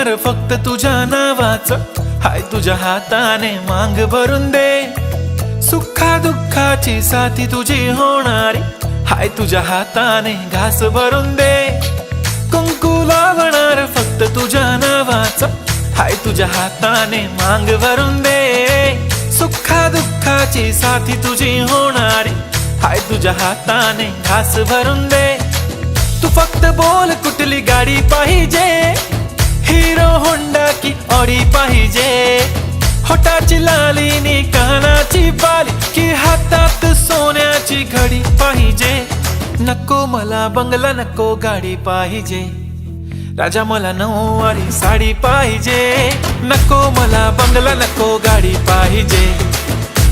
होणार फक्त तुझ्या नावाचं, हाय तुझ्या हाताने मांग भरून दे. सुखा दुःखाची साथी तुझी होणारी, हाय तुझ्या हाताने घास भरून दे. कुंकू लावणार फक्त तुझ्या नावाचं, हाय तुझ्या हाताने मांग भरून दे. सुखा दुःखाची साथी तुझी होणारी, हाय तुझ्या हाताने घास भरून दे. तू फक्त बोल कुठली गाडी पाहिजे, हिरो होंडा की ऑडी पाहिजे. होठाची लाली नी कानाची बाली, की हातात सोन्याची घडी पाहिजे. नको मला बंगला, नको गाडी पाहिजे. राजा मला नऊवारी साडी पाहिजे. नको मला बंगला, नको गाडी पाहिजे.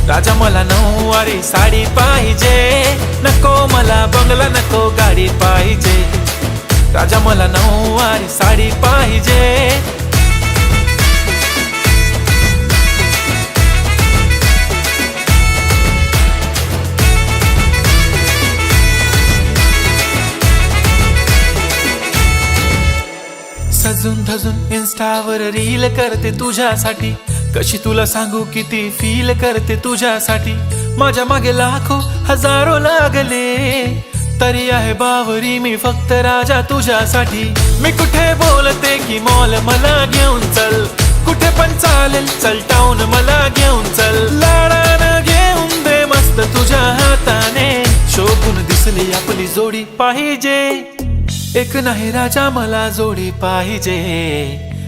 राजा मला नऊवारी साडी पाहिजे. नको मला बंगला, नको गाडी पाहिजे. राजा मला नऊवारी साडी पाहिजे. सजून धजून इन्स्टावर रील करते तुझ्यासाठी, कशी तुला सांगू किती फील करते तुझ्यासाठी. माझ्या मागे लाखो हजारो लागले, तरी आहे बावरी मी फक्त राजा तुझ्यासाठी. मी कुठे बोलते की मॉल मला घेऊन चल, कुठे पण चालेल चल टाऊन मला घेऊन चल. लाडानं घेऊन दे मस्त तुझ्या हाताने, शोभून दिसली आपली जोडी पाहिजे. एक नाही राजा मला जोडी पाहिजे.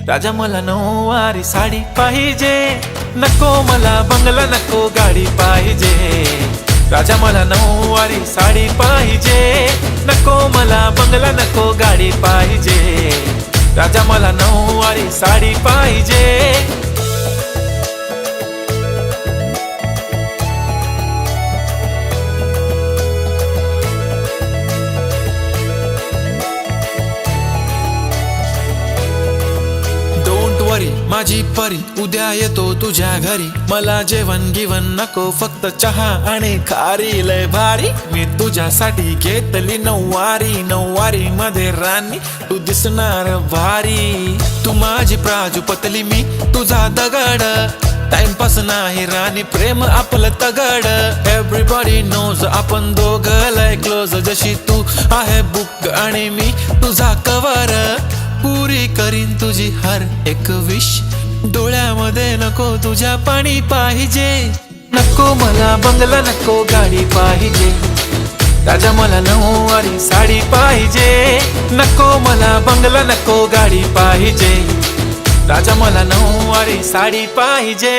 राजा मला नऊवारी साडी पाहिजे. नको मला बंगला, नको गाडी पाहिजे. राजा मला नऊवारी साडी पाहिजे. नको मला बंगला, नको गाडी पाहिजे. राजा मला नऊवारी साडी पाहिजे. माझी परी उद्या येतो तुझ्या घरी. मला जेवण गिवण नको, फक्त चहा आणि खारी लय भारी. मी तुझ्यासाठी घेतली नऊवारी, नऊवारी मध्ये राणी तू दिसणार भारी. तू माझी प्राजूपतली, मी तुझा दगड. टाइमपास नाही राणी, प्रेम आपलं तगड. एव्हरीबॉडी नोज आपण दोघं लय क्लोज. जशी तू आहे बुक आणि मी तुझा कवर. पुरी करीन तुझी हर एक विश. डोळ्यामध्ये नको तुझ्या पाणी पाहिजे. नको मला बंगला, नको गाडी पाहिजे. राजा मला नऊवारी साडी पाहिजे. नको मला बंगला, नको गाडी पाहिजे. राजा मला नऊवारी साडी पाहिजे.